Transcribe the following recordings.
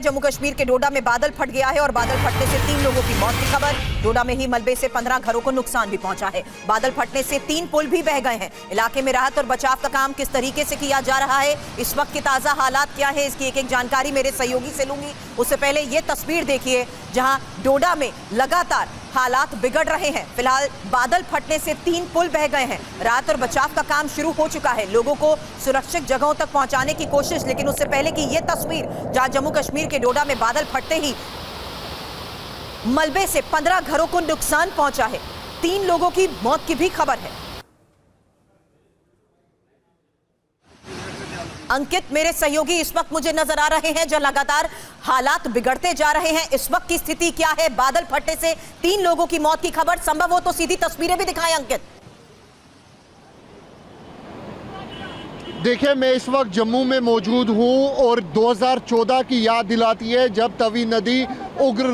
जम्मू कश्मीर के डोडा में बादल फट गया है और बादल फटने से 3 लोगों की मौत की खबर। डोडा में ही मलबे से 15 घरों को नुकसान भी पहुंचा है। बादल फटने से 3 पुल भी बह गए हैं। इलाके में राहत और बचाव का काम किस तरीके से किया जा रहा है, इस वक्त के ताजा हालात क्या है, इसकी एक जानकारी मेरे सहयोगी से लूंगी। उससे पहले ये तस्वीर देखिए जहां डोडा में लगातार हालात बिगड़ रहे हैं। फिलहाल बादल फटने से 3 पुल बह गए हैं। राहत और बचाव का काम शुरू हो चुका है, लोगों को सुरक्षित जगहों तक पहुंचाने की कोशिश। लेकिन उससे पहले की यह तस्वीर जहां जम्मू कश्मीर के डोडा में बादल फटते ही मलबे से 15 घरों को नुकसान पहुंचा है, 3 लोगों की मौत की भी खबर है। अंकित, मेरे सहयोगी इस वक्त मुझे नजर आ रहे हैं जो लगातार हालात बिगड़ते जा रहे हैं। इस वक्त की स्थिति क्या है? बादल फटने से 3 लोगों की मौत की खबर, संभव हो तो सीधी तस्वीरें भी दिखाएं अंकित। देखिए, मैं इस वक्त जम्मू में मौजूद हूं और 2014 की याद दिलाती है जब तवी नदी उग्र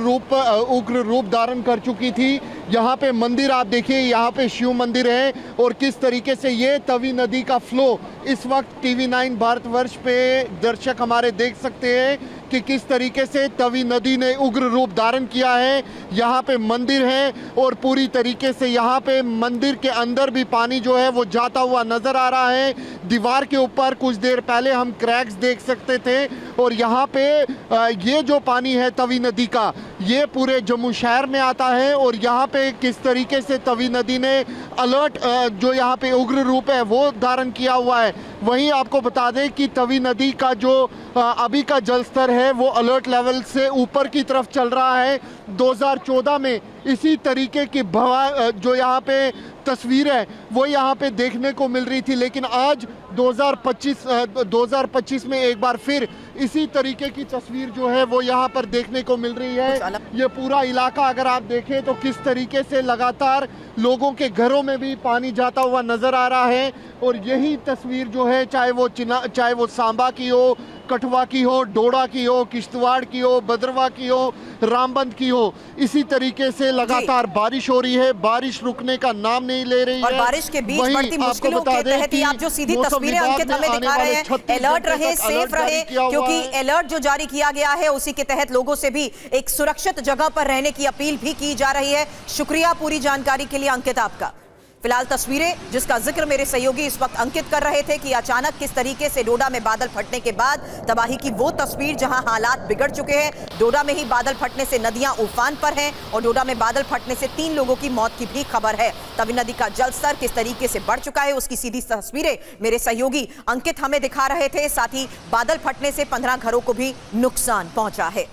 रूप धारण कर चुकी थी। यहाँ पे मंदिर आप देखिए, यहाँ पे शिव मंदिर है और किस तरीके से ये तवी नदी का फ्लो इस वक्त TV9 भारतवर्ष पे दर्शक हमारे देख सकते हैं कि किस तरीके से तवी नदी ने उग्र रूप धारण किया है। यहाँ पे मंदिर है और पूरी तरीके से यहाँ पे मंदिर के अंदर भी पानी जो है वो जाता हुआ नजर आ रहा है। दीवार के ऊपर कुछ देर पहले हम क्रैक्स देख सकते थे और यहाँ पे ये जो पानी है तवी नदी का, ये पूरे जम्मू शहर में आता है और यहाँ पे किस तरीके से तवी नदी ने अलर्ट जो यहाँ पे उग्र रूप है वो धारण किया हुआ है। वहीं आपको बता दें कि तवी नदी का जो अभी का जल स्तर है वो अलर्ट लेवल से ऊपर की तरफ चल रहा है। 2014 में इसी तरीके की जो यहाँ पे तस्वीर है वो यहाँ पे देखने को मिल रही थी, लेकिन आज 2025 में एक बार फिर इसी तरीके की तस्वीर जो है वो यहाँ पर देखने को मिल रही है। ये पूरा इलाका अगर आप देखें तो किस तरीके से लगातार लोगों के घरों में भी पानी जाता हुआ नजर आ रहा है और यही तस्वीर जो है चाहे वो सांबा की हो, कठुआ की हो, डोडा की हो, किश्तवाड़ की हो, भद्रवाह की हो, रामबंद की हो, इसी तरीके से लगातार बारिश हो रही है। बारिश रुकने का नाम नहीं ले रही है और बारिश के बीच बढ़ती मुश्किलों के तहत ही आप जो सीधी तस्वीरें अंकित हमें दिखा रहे हैं, अलर्ट रहे, सेफ रहे, क्योंकि अलर्ट जो जारी किया गया है उसी के तहत लोगों से भी एक सुरक्षित जगह पर रहने की अपील भी की जा रही है। शुक्रिया पूरी जानकारी के लिए अंकित आपका। फिलहाल तस्वीरें जिसका जिक्र मेरे सहयोगी इस वक्त अंकित कर रहे थे कि अचानक किस तरीके से डोडा में बादल फटने के बाद तबाही की वो तस्वीर जहां हालात बिगड़ चुके हैं। डोडा में ही बादल फटने से नदियां उफान पर हैं और डोडा में बादल फटने से 3 लोगों की मौत की भी खबर है। तवी नदी का जल स्तर किस तरीके से बढ़ चुका है उसकी सीधी तस्वीरें मेरे सहयोगी अंकित हमें दिखा रहे थे। साथ ही बादल फटने से 15 घरों को भी नुकसान पहुंचा है।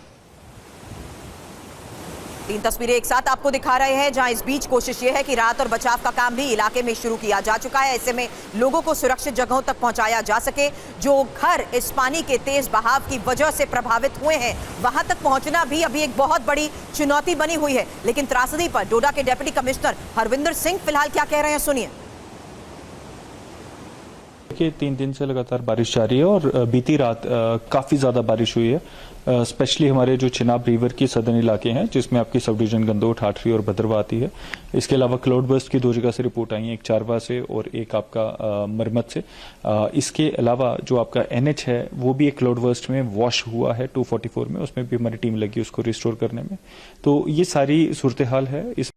3 तस्वीरें एक साथ आपको दिखा रहे हैं जहां इस बीच कोशिश यह है कि राहत और बचाव का काम भी इलाके में शुरू किया जा चुका है। ऐसे में लोगों को सुरक्षित जगहों तक पहुंचाया जा सके। जो घर इस पानी के तेज बहाव की वजह से प्रभावित हुए हैं वहां तक पहुंचना भी अभी एक बहुत बड़ी चुनौती बनी हुई है। लेकिन त्रासदी पर डोडा के डिप्टी कमिश्नर हरविंदर सिंह फिलहाल क्या कह रहे हैं, सुनिए। 3 दिन से लगातार बारिश जारी है और बीती रात काफ़ी ज़्यादा बारिश हुई है। स्पेशली हमारे जो चिनाब रिवर के सदर्न इलाके हैं जिसमें आपकी सब डिवीजन गंदोह, ठाठरी और भद्रवाह आती है। इसके अलावा क्लाउड बर्स्ट की 2 जगह से रिपोर्ट आई है, एक चारवा से और एक आपका मरमत से। इसके अलावा जो आपका NH है वो भी एक क्लाउड बर्स्ट में वॉश हुआ है 244 में, उसमें भी हमारी टीम लगी उसको रिस्टोर करने में। तो ये सारी सूरत हाल है। इस